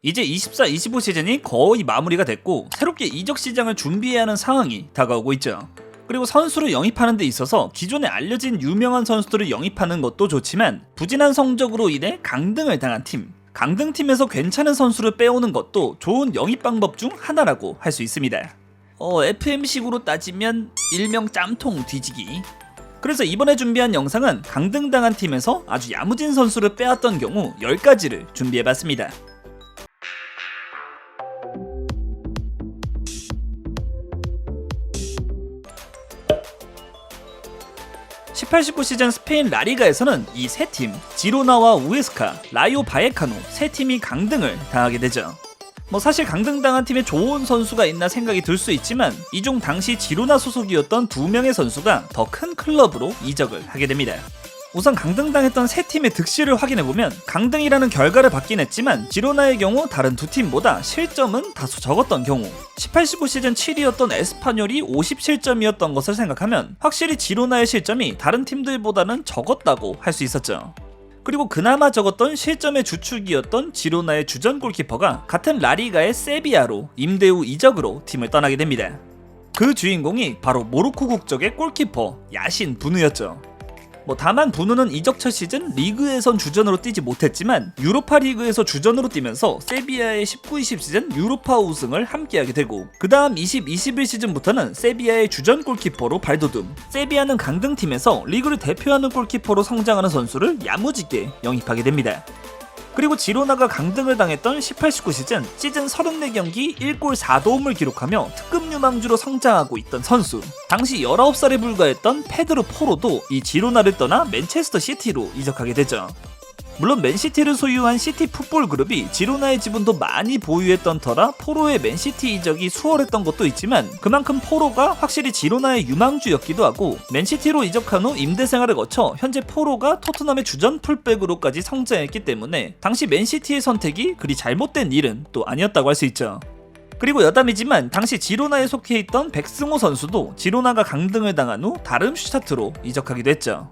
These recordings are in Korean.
이제 24-25 시즌이 거의 마무리가 됐고 새롭게 이적 시장을 준비해야 하는 상황이 다가오고 있죠. 그리고 선수를 영입하는 데 있어서 기존에 알려진 유명한 선수들을 영입하는 것도 좋지만 부진한 성적으로 인해 강등을 당한 팀, 강등팀에서 괜찮은 선수를 빼오는 것도 좋은 영입 방법 중 하나라고 할 수 있습니다. FM식으로 따지면 일명 짬통 뒤지기. 그래서 이번에 준비한 영상은 강등당한 팀에서 아주 야무진 선수를 빼왔던 경우 10가지를 준비해봤습니다. 18-19 시즌 스페인 라리가에서는 이 세 팀, 지로나와 우에스카, 라요 바예카노 세 팀이 강등을 당하게 되죠. 사실 강등당한 팀에 좋은 선수가 있나 생각이 들 수 있지만 이 중 당시 지로나 소속이었던 2명의 선수가 더 큰 클럽으로 이적을 하게 됩니다. 우선 강등당했던 세 팀의 득실을 확인해보면 강등이라는 결과를 받긴 했지만 지로나의 경우 다른 두 팀보다 실점은 다소 적었던 경우 18-19 시즌 7위였던 에스파뇰이 57점이었던 것을 생각하면 확실히 지로나의 실점이 다른 팀들보다는 적었다고 할 수 있었죠. 그리고 그나마 적었던 실점의 주축이었던 지로나의 주전 골키퍼가 같은 라리가의 세비야로 임대 후 이적으로 팀을 떠나게 됩니다. 그 주인공이 바로 모로코 국적의 골키퍼 야신 부누였죠. 다만 부누는 이적 첫 시즌 리그에선 주전으로 뛰지 못했지만 유로파 리그에서 주전으로 뛰면서 세비야의 19-20 시즌 유로파 우승을 함께하게 되고 그 다음 20-21 시즌부터는 세비야의 주전 골키퍼로 발돋움. 세비야는 강등팀에서 리그를 대표하는 골키퍼로 성장하는 선수를 야무지게 영입하게 됩니다. 그리고 지로나가 강등을 당했던 18-19 시즌 34경기 1골 4도움을 기록하며 특급 유망주로 성장하고 있던 선수, 당시 19살에 불과했던 페드로 포로도 이 지로나를 떠나 맨체스터 시티로 이적하게 되죠. 물론 맨시티를 소유한 시티 풋볼 그룹이 지로나의 지분도 많이 보유했던 터라 포로의 맨시티 이적이 수월했던 것도 있지만 그만큼 포로가 확실히 지로나의 유망주였기도 하고 맨시티로 이적한 후 임대 생활을 거쳐 현재 포로가 토트넘의 주전 풀백으로까지 성장했기 때문에 당시 맨시티의 선택이 그리 잘못된 일은 또 아니었다고 할 수 있죠. 그리고 여담이지만 당시 지로나에 속해 있던 백승호 선수도 지로나가 강등을 당한 후 다름슈타트로 이적하기도 했죠.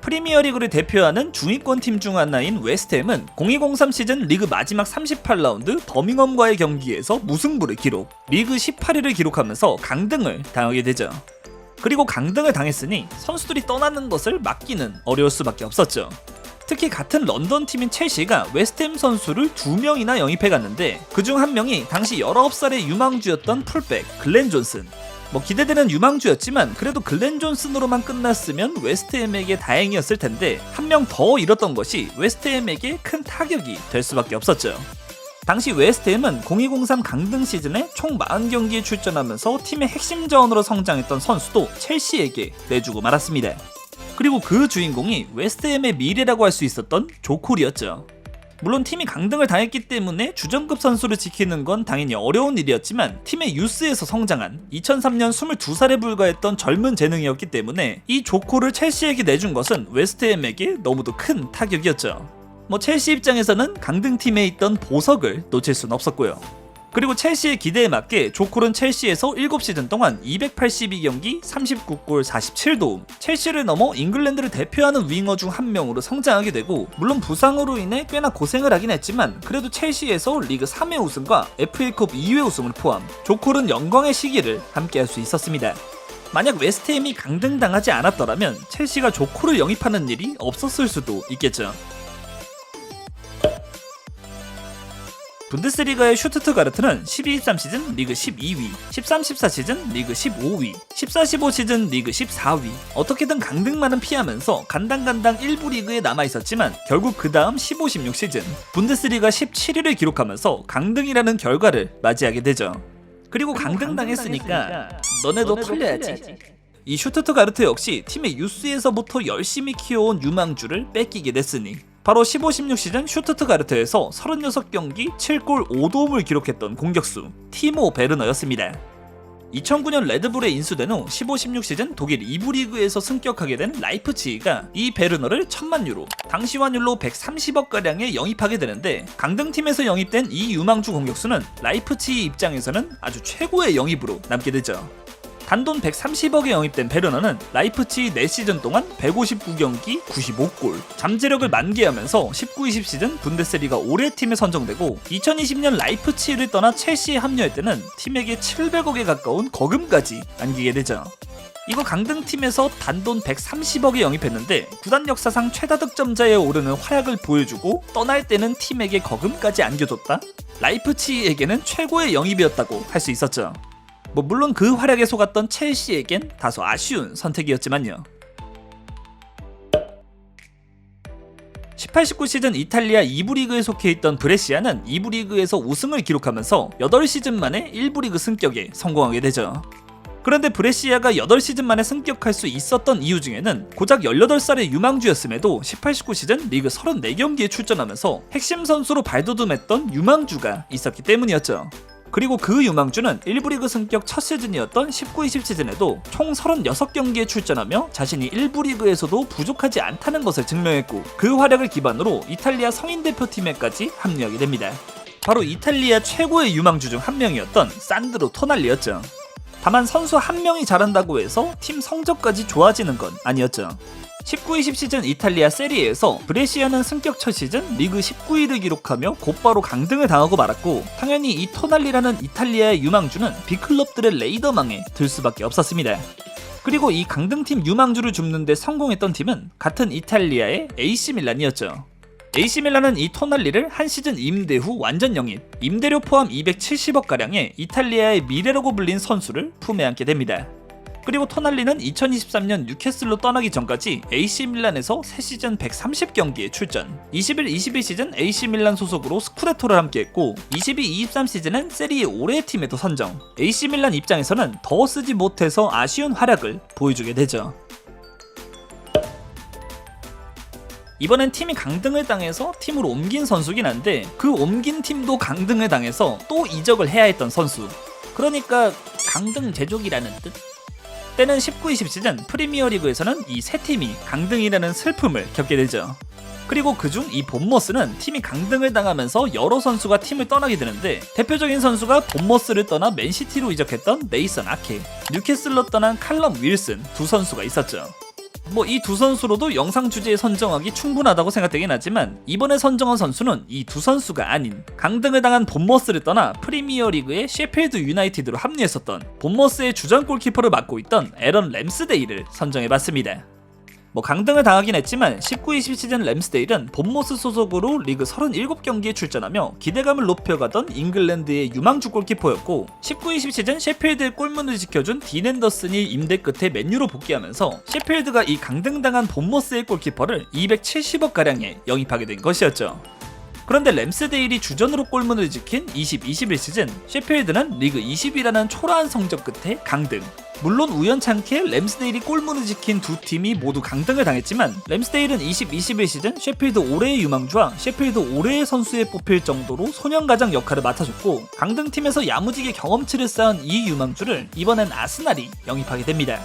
프리미어리그를 대표하는 중위권 팀 중 하나인 웨스트햄은 02-03 시즌 리그 마지막 38라운드 버밍엄과의 경기에서 무승부를 기록, 리그 18위를 기록하면서 강등을 당하게 되죠. 그리고 강등을 당했으니 선수들이 떠나는 것을 막기는 어려울 수밖에 없었죠. 특히 같은 런던 팀인 첼시가 웨스트햄 선수를 2명이나 영입해갔는데 그중 한 명이 당시 19살의 유망주였던 풀백 글렌 존슨. 기대되는 유망주였지만 그래도 글렌 존슨으로만 끝났으면 웨스트햄에게 다행이었을 텐데 한 명 더 잃었던 것이 웨스트햄에게 큰 타격이 될 수밖에 없었죠. 당시 웨스트햄은 02-03 강등 시즌에 총 40경기에 출전하면서 팀의 핵심 자원으로 성장했던 선수도 첼시에게 내주고 말았습니다. 그리고 그 주인공이 웨스트햄의 미래라고 할 수 있었던 조콜이었죠. 물론 팀이 강등을 당했기 때문에 주전급 선수를 지키는 건 당연히 어려운 일이었지만 팀의 유스에서 성장한 2003년 22살에 불과했던 젊은 재능이었기 때문에 이 조코를 첼시에게 내준 것은 웨스트햄에게 너무도 큰 타격이었죠. 첼시 입장에서는 강등팀에 있던 보석을 놓칠 순 없었고요. 그리고 첼시의 기대에 맞게 조콜은 첼시에서 7시즌 동안 282경기 39골 47도움, 첼시를 넘어 잉글랜드를 대표하는 윙어 중 한 명으로 성장하게 되고 물론 부상으로 인해 꽤나 고생을 하긴 했지만 그래도 첼시에서 리그 3회 우승과 FA컵 2회 우승을 포함 조콜은 영광의 시기를 함께할 수 있었습니다. 만약 웨스트햄이 강등당하지 않았더라면 첼시가 조콜을 영입하는 일이 없었을 수도 있겠죠. 분데스리가의 슈투트가르트는 12-13 시즌 리그 12위, 13-14 시즌 리그 15위, 14-15 시즌 리그 14위. 어떻게든 강등만은 피하면서 간당간당 1부 리그에 남아있었지만 결국 그 다음 15-16 시즌 분데스리가 17위를 기록하면서 강등이라는 결과를 맞이하게 되죠. 그리고 강등당했으니까 너네도 털려야지. 이 슈투트가르트 역시 팀의 유스에서부터 열심히 키워온 유망주를 뺏기게 됐으니 바로 15-16 시즌 슈투트가르트에서 36경기 7골 5도움을 기록했던 공격수 티모 베르너였습니다. 2009년 레드불에 인수된 후 15-16 시즌 독일 2부 리그에서 승격하게 된 라이프치히가 이 베르너를 1000만 유로, 당시 환율로 130억가량에 영입하게 되는데 강등팀에서 영입된 이 유망주 공격수는 라이프치히 입장에서는 아주 최고의 영입으로 남게 되죠. 단돈 130억에 영입된 베르너는 라이프치히 4시즌 동안 159경기 95골, 잠재력을 만개하면서 19-20 시즌 분데스리가 올해 팀에 선정되고 2020년 라이프치히를 떠나 첼시에 합류할 때는 팀에게 700억에 가까운 거금까지 안기게 되죠. 이거 강등팀에서 단돈 130억에 영입했는데 구단 역사상 최다 득점자에 오르는 활약을 보여주고 떠날 때는 팀에게 거금까지 안겨줬다? 라이프치히에게는 최고의 영입이었다고 할 수 있었죠. 물론 그 활약에 속았던 첼시에겐 다소 아쉬운 선택이었지만요. 18-19 시즌 이탈리아 2부 리그에 속해 있던 브레시아는 2부 리그에서 우승을 기록하면서 8시즌 만에 1부 리그 승격에 성공하게 되죠. 그런데 브레시아가 8시즌 만에 승격할 수 있었던 이유 중에는 고작 18살의 유망주였음에도 18-19 시즌 리그 34경기에 출전하면서 핵심 선수로 발돋움했던 유망주가 있었기 때문이었죠. 그리고 그 유망주는 1부 리그 승격 첫 시즌이었던 19-20 시즌에도 총 36경기에 출전하며 자신이 1부 리그에서도 부족하지 않다는 것을 증명했고 그 활약을 기반으로 이탈리아 성인 대표팀에까지 합류하게 됩니다. 바로 이탈리아 최고의 유망주 중 한 명이었던 산드로 토날리였죠. 다만 선수 한 명이 잘한다고 해서 팀 성적까지 좋아지는 건 아니었죠. 19-20 시즌 이탈리아 세리에에서 브레시아는 승격 첫 시즌 리그 19위를 기록하며 곧바로 강등을 당하고 말았고 당연히 이 토날리라는 이탈리아의 유망주는 빅클럽들의 레이더망에 들 수밖에 없었습니다. 그리고 이 강등팀 유망주를 줍는 데 성공했던 팀은 같은 이탈리아의 AC 밀란이었죠. AC 밀란은 이 토날리를 한 시즌 임대 후 완전 영입, 임대료 포함 270억가량의 이탈리아의 미래라고 불린 선수를 품에 안게 됩니다. 그리고 토날리는 2023년 뉴캐슬로 떠나기 전까지 AC 밀란에서 3시즌 130경기에 출전, 21-22 시즌 AC 밀란 소속으로 스쿠데토를 함께했고 22-23 시즌은 세리에 올해의 팀에도 선정, AC 밀란 입장에서는 더 쓰지 못해서 아쉬운 활약을 보여주게 되죠. 이번엔 팀이 강등을 당해서 팀으로 옮긴 선수긴 한데 그 옮긴 팀도 강등을 당해서 또 이적을 해야 했던 선수, 그러니까 강등 제조기라는 뜻? 때는 19-20 시즌 프리미어리그에서는 이 세 팀이 강등이라는 슬픔을 겪게 되죠. 그리고 그중 이 본머스는 팀이 강등을 당하면서 여러 선수가 팀을 떠나게 되는데 대표적인 선수가 본머스를 떠나 맨시티로 이적했던 네이선 아케, 뉴캐슬로 떠난 칼럼 윌슨 두 선수가 있었죠. 이 두 선수로도 영상 주제에 선정하기 충분하다고 생각되긴 하지만 이번에 선정한 선수는 이 두 선수가 아닌 강등을 당한 본머스를 떠나 프리미어리그의 셰필드 유나이티드로 합류했었던 본머스의 주전 골키퍼를 맡고 있던 에런 램스데일을 선정해봤습니다. 강등을 당하긴 했지만 19-20 시즌 램스데일은 본머스 소속으로 리그 37경기에 출전하며 기대감을 높여가던 잉글랜드의 유망주 골키퍼였고 19-20 시즌 셰필드의 골문을 지켜준 딘 앤더슨이 임대 끝에 맨유로 복귀하면서 셰필드가 이 강등당한 본머스의 골키퍼를 270억가량에 영입하게 된 것이었죠. 그런데 램스데일이 주전으로 골문을 지킨 20-21 시즌 셰필드는 리그 20위라는 초라한 성적 끝에 강등. 물론 우연찮게 램스데일이 골문을 지킨 두 팀이 모두 강등을 당했지만 램스데일은 20-21 시즌 셰필드 올해의 유망주와 셰필드 올해의 선수에 뽑힐 정도로 소년가장 역할을 맡아줬고 강등팀에서 야무지게 경험치를 쌓은 이 유망주를 이번엔 아스날이 영입하게 됩니다.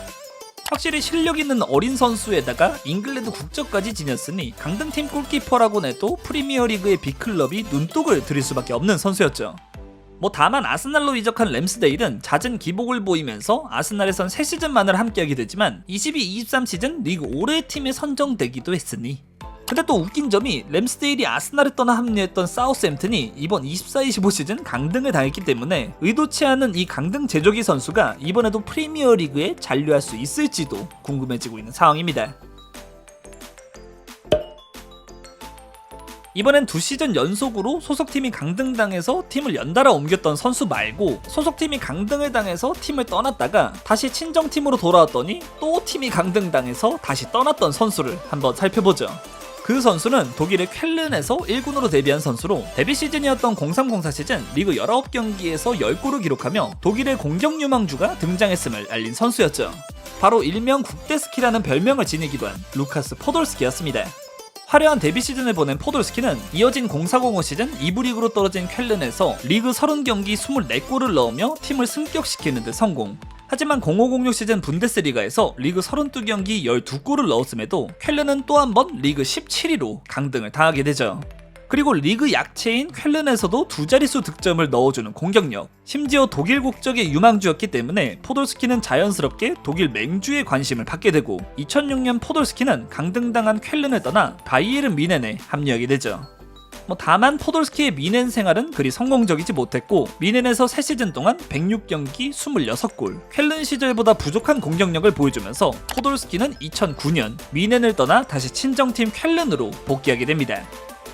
확실히 실력 있는 어린 선수에다가 잉글랜드 국적까지 지녔으니 강등팀 골키퍼라고 해도 프리미어리그의 빅클럽이 눈독을 들일 수밖에 없는 선수였죠. 다만 아스날로 이적한 램스데일은 잦은 기복을 보이면서 아스날에선 3시즌만을 함께하게 되지만 22-23 시즌 리그 올해의 팀에 선정되기도 했으니 근데 또 웃긴 점이 램스데일이 아스날을 떠나 합류했던 사우스햄튼이 이번 24-25 시즌 강등을 당했기 때문에 의도치 않은 이 강등 제조기 선수가 이번에도 프리미어리그에 잔류할 수 있을지도 궁금해지고 있는 상황입니다. 이번엔 2시즌 연속으로 소속팀이 강등당해서 팀을 연달아 옮겼던 선수 말고 소속팀이 강등을 당해서 팀을 떠났다가 다시 친정팀으로 돌아왔더니 또 팀이 강등당해서 다시 떠났던 선수를 한번 살펴보죠. 그 선수는 독일의 쾰른에서 1군으로 데뷔한 선수로 데뷔 시즌이었던 03-04 시즌 리그 19경기에서 10골을 기록하며 독일의 공격 유망주가 등장했음을 알린 선수였죠. 바로 일명 국대스키라는 별명을 지니기도 한 루카스 포돌스키였습니다. 화려한 데뷔 시즌을 보낸 포돌스키는 이어진 04-05 시즌 2부 리그로 떨어진 쾰른에서 리그 30경기 24골을 넣으며 팀을 승격시키는 데 성공. 하지만 05-06 시즌 분데스리가에서 리그 32경기 12골을 넣었음에도 쾰른은 또 한 번 리그 17위로 강등을 당하게 되죠. 그리고 리그 약체인 쾰른에서도 두 자릿수 득점을 넣어주는 공격력, 심지어 독일 국적의 유망주였기 때문에 포돌스키는 자연스럽게 독일 맹주에 관심을 받게 되고 2006년 포돌스키는 강등당한 쾰른을 떠나 바이에른 뮌헨에 합류하게 되죠. 다만 포돌스키의 뮌헨 생활은 그리 성공적이지 못했고 뮌헨에서 3시즌 동안 106경기 26골, 쾰른 시절보다 부족한 공격력을 보여주면서 포돌스키는 2009년 뮌헨을 떠나 다시 친정팀 쾰른으로 복귀하게 됩니다.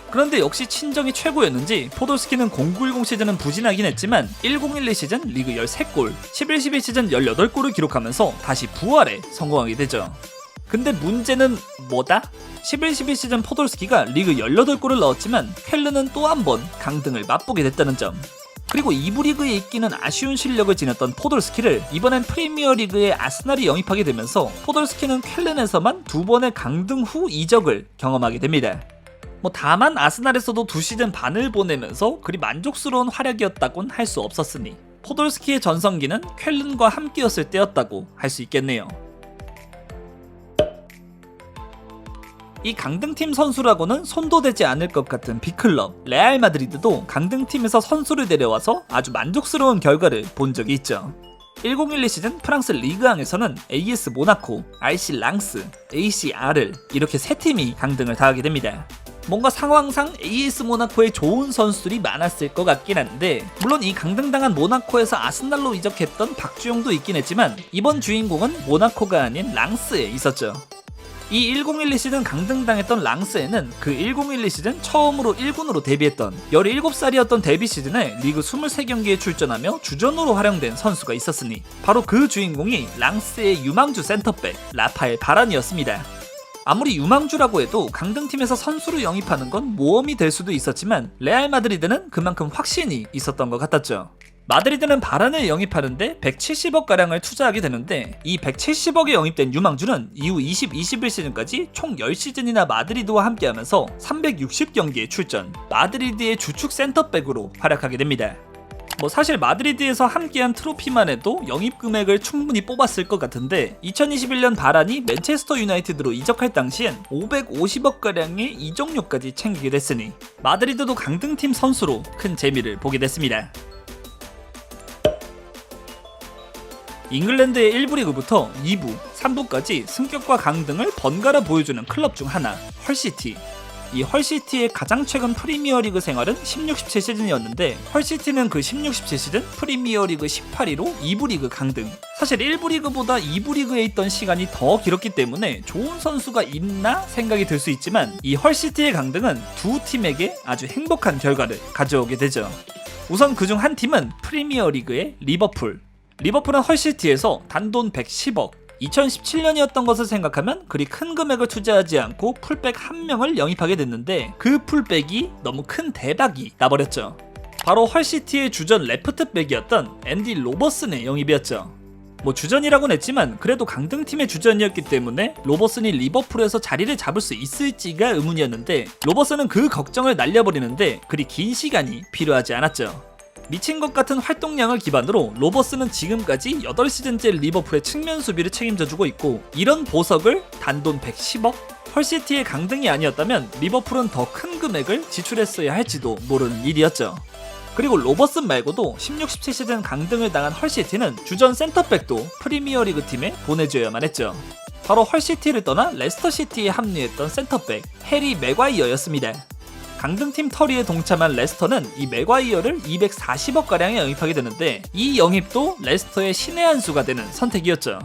그런데 역시 친정이 최고였는지 포돌스키는 0910 시즌은 부진하긴 했지만 1012 시즌 리그 13골, 11-12 시즌 18골을 기록하면서 다시 부활에 성공하게 되죠. 근데 문제는 뭐다? 11-12 시즌 포돌스키가 리그 18골을 넣었지만 쾰른은 또 한 번 강등을 맛보게 됐다는 점. 그리고 2부 리그에 있기는 아쉬운 실력을 지녔던 포돌스키를 이번엔 프리미어리그의 아스날이 영입하게 되면서 포돌스키는 쾰른에서만 2번의 강등 후 이적을 경험하게 됩니다. 다만 아스날에서도 2시즌 반을 보내면서 그리 만족스러운 활약이었다곤 할 수 없었으니 포돌스키의 전성기는 쾰른과 함께였을 때였다고 할 수 있겠네요. 이 강등팀 선수라고는 손도 대지 않을 것 같은 빅클럽 레알 마드리드도 강등팀에서 선수를 데려와서 아주 만족스러운 결과를 본 적이 있죠. 1012 시즌 프랑스 리그앙에서는 AS 모나코, RC 랑스, AC 아를 이렇게 3팀이 강등을 당하게 됩니다. 뭔가 상황상 AS 모나코에 좋은 선수들이 많았을 것 같긴 한데 물론 이 강등당한 모나코에서 아스날로 이적했던 박주용도 있긴 했지만 이번 주인공은 모나코가 아닌 랑스에 있었죠. 이 1012 시즌 강등당했던 랑스에는 그 1012 시즌 처음으로 1군으로 데뷔했던 17살이었던 데뷔 시즌에 리그 23경기에 출전하며 주전으로 활용된 선수가 있었으니 바로 그 주인공이 랑스의 유망주 센터백 라파엘 바란이었습니다. 아무리 유망주라고 해도 강등팀에서 선수를 영입하는 건 모험이 될 수도 있었지만 레알 마드리드는 그만큼 확신이 있었던 것 같았죠. 마드리드는 바란을 영입하는데 170억가량을 투자하게 되는데 이 170억에 영입된 유망주는 이후 20-21 시즌까지 총 10시즌이나 마드리드와 함께하면서 360경기에 출전, 마드리드의 주축 센터백으로 활약하게 됩니다. 사실 마드리드에서 함께한 트로피만 해도 영입 금액을 충분히 뽑았을 것 같은데 2021년 바란이 맨체스터 유나이티드로 이적할 당시엔 550억가량의 이적료까지 챙기게 됐으니 마드리드도 강등팀 선수로 큰 재미를 보게 됐습니다. 잉글랜드의 1부 리그부터 2부, 3부까지 승격과 강등을 번갈아 보여주는 클럽 중 하나, 헐시티. 이 헐시티의 가장 최근 프리미어리그 생활은 16-17 시즌이었는데 헐시티는 그 16-17 시즌 프리미어리그 18위로 2부 리그 강등. 사실 1부 리그보다 2부 리그에 있던 시간이 더 길었기 때문에 좋은 선수가 있나 생각이 들 수 있지만 이 헐시티의 강등은 두 팀에게 아주 행복한 결과를 가져오게 되죠. 우선 그중 한 팀은 프리미어리그의 리버풀. 리버풀은 헐시티에서 단돈 110억, 2017년이었던 것을 생각하면 그리 큰 금액을 투자하지 않고 풀백 한 명을 영입하게 됐는데 그 풀백이 너무 큰 대박이 나버렸죠. 바로 헐시티의 주전 레프트백이었던 앤디 로버슨의 영입이었죠. 주전이라고는 했지만 그래도 강등팀의 주전이었기 때문에 로버슨이 리버풀에서 자리를 잡을 수 있을지가 의문이었는데 로버슨은 그 걱정을 날려버리는데 그리 긴 시간이 필요하지 않았죠. 미친 것 같은 활동량을 기반으로 로버슨은 지금까지 8시즌째 리버풀의 측면 수비를 책임져주고 있고 이런 보석을 단돈 110억? 헐시티의 강등이 아니었다면 리버풀은 더 큰 금액을 지출했어야 할지도 모르는 일이었죠. 그리고 로버슨 말고도 16-17 시즌 강등을 당한 헐시티는 주전 센터백도 프리미어리그 팀에 보내줘야만 했죠. 바로 헐시티를 떠나 레스터시티에 합류했던 센터백 해리 맥과이어였습니다. 강등팀 터리에 동참한 레스터는 이 맥과이어를 240억가량에 영입하게 되는데 이 영입도 레스터의 신의 한 수가 되는 선택이었죠.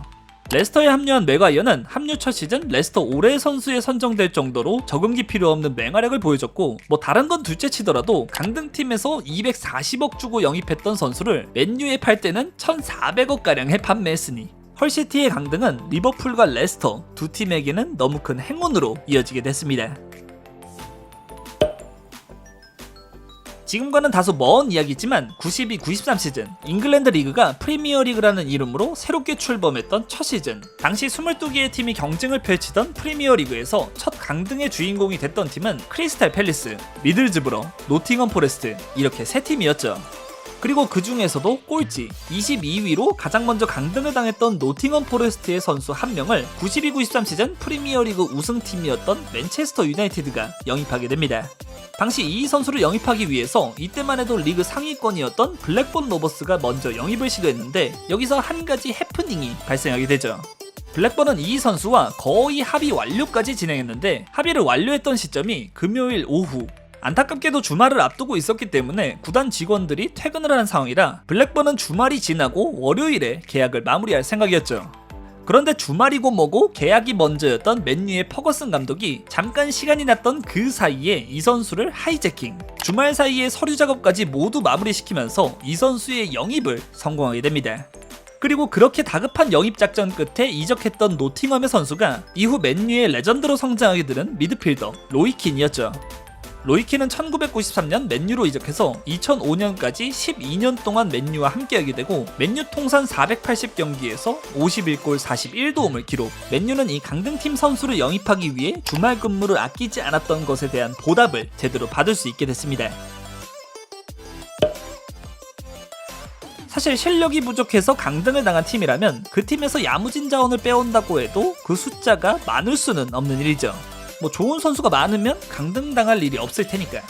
레스터에 합류한 맥과이어는 합류 첫 시즌 레스터 올해의 선수에 선정될 정도로 적응기 필요 없는 맹활약을 보여줬고 다른 건 둘째 치더라도 강등팀에서 240억 주고 영입했던 선수를 맨유에 팔 때는 1,400억가량에 판매했으니 헐시티의 강등은 리버풀과 레스터 두 팀에게는 너무 큰 행운으로 이어지게 됐습니다. 지금과는 다소 먼 이야기지만 92-93 시즌 잉글랜드 리그가 프리미어리그라는 이름으로 새롭게 출범했던 첫 시즌 당시 22개의 팀이 경쟁을 펼치던 프리미어리그에서 첫 강등의 주인공이 됐던 팀은 크리스탈 팰리스, 미들즈브러, 노팅엄 포레스트 이렇게 세 팀이었죠. 그리고 그 중에서도 꼴찌 22위로 가장 먼저 강등을 당했던 노팅엄 포레스트의 선수 한 명을 92-93 시즌 프리미어리그 우승팀이었던 맨체스터 유나이티드가 영입하게 됩니다. 당시 이 선수를 영입하기 위해서 이때만 해도 리그 상위권이었던 블랙본 로버스가 먼저 영입을 시도했는데 여기서 한 가지 해프닝이 발생하게 되죠. 블랙본은 이 선수와 거의 합의 완료까지 진행했는데 합의를 완료했던 시점이 금요일 오후, 안타깝게도 주말을 앞두고 있었기 때문에 구단 직원들이 퇴근을 하는 상황이라 블랙본은 주말이 지나고 월요일에 계약을 마무리할 생각이었죠. 그런데 주말이고 뭐고 계약이 먼저였던 맨유의 퍼거슨 감독이 잠깐 시간이 났던 그 사이에 이 선수를 하이제킹, 주말 사이에 서류 작업까지 모두 마무리시키면서 이 선수의 영입을 성공하게 됩니다. 그리고 그렇게 다급한 영입 작전 끝에 이적했던 노팅엄의 선수가 이후 맨유의 레전드로 성장하게 되는 미드필더 로이킨이었죠. 로이킨은 1993년 맨유로 이적해서 2005년까지 12년 동안 맨유와 함께하게 되고 맨유 통산 480경기에서 51골 41도움을 기록. 맨유는 이 강등팀 선수를 영입하기 위해 주말 근무를 아끼지 않았던 것에 대한 보답을 제대로 받을 수 있게 됐습니다. 사실 실력이 부족해서 강등을 당한 팀이라면 그 팀에서 야무진 자원을 빼온다고 해도 그 숫자가 많을 수는 없는 일이죠. 좋은 선수가 많으면 강등당할 일이 없을 테니까요.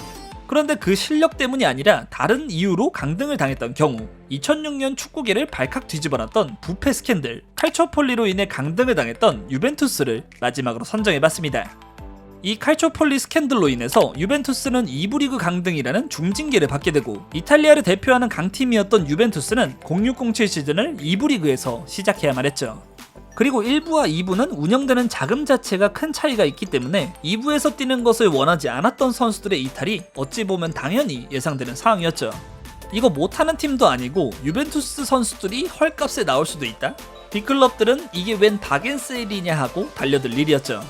그런데 그 실력 때문이 아니라 다른 이유로 강등을 당했던 경우, 2006년 축구계를 발칵 뒤집어놨던 부패 스캔들, 칼초폴리로 인해 강등을 당했던 유벤투스를 마지막으로 선정해봤습니다. 이 칼초폴리 스캔들로 인해서 유벤투스는 2부 리그 강등이라는 중징계를 받게 되고, 이탈리아를 대표하는 강팀이었던 유벤투스는 0607 시즌을 2부 리그에서 시작해야만 했죠. 그리고 1부와 2부는 운영되는 자금 자체가 큰 차이가 있기 때문에 2부에서 뛰는 것을 원하지 않았던 선수들의 이탈이 어찌 보면 당연히 예상되는 상황이었죠. 이거 못하는 팀도 아니고 유벤투스 선수들이 헐값에 나올 수도 있다? 빅클럽들은 이게 웬 바겐세일이냐 하고 달려들 일이었죠.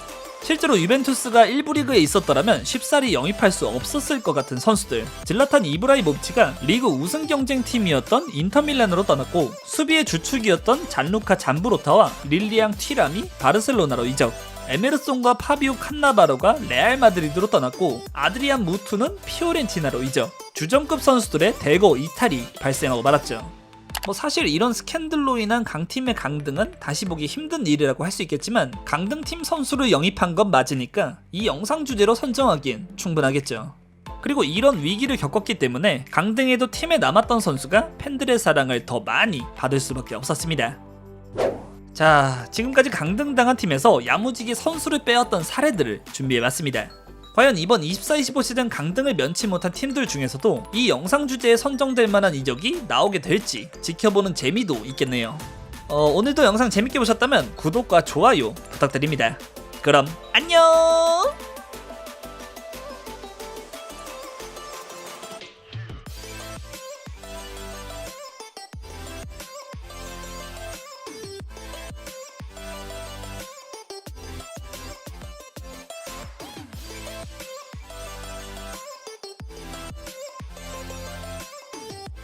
실제로 유벤투스가 1부 리그에 있었더라면 쉽사리 영입할 수 없었을 것 같은 선수들, 질라탄 이브라이모비치가 리그 우승 경쟁팀이었던 인터밀란으로 떠났고, 수비의 주축이었던 잔루카 잠브로타와 릴리앙 튀람이 바르셀로나로 이적, 에메르송과 파비오 칸나바로가 레알 마드리드로 떠났고, 아드리안 무투는 피오렌티나로 이적, 주전급 선수들의 대거 이탈이 발생하고 말았죠. 사실 이런 스캔들로 인한 강팀의 강등은 다시 보기 힘든 일이라고 할 수 있겠지만, 강등팀 선수를 영입한 건 맞으니까 이 영상 주제로 선정하기엔 충분하겠죠. 그리고 이런 위기를 겪었기 때문에 강등에도 팀에 남았던 선수가 팬들의 사랑을 더 많이 받을 수밖에 없었습니다. 자, 지금까지 강등당한 팀에서 야무지게 선수를 빼왔던 사례들을 준비해봤습니다. 과연 이번 24-25 시즌 강등을 면치 못한 팀들 중에서도 이 영상 주제에 선정될 만한 이적이 나오게 될지 지켜보는 재미도 있겠네요. 오늘도 영상 재밌게 보셨다면 구독과 좋아요 부탁드립니다. 그럼 안녕!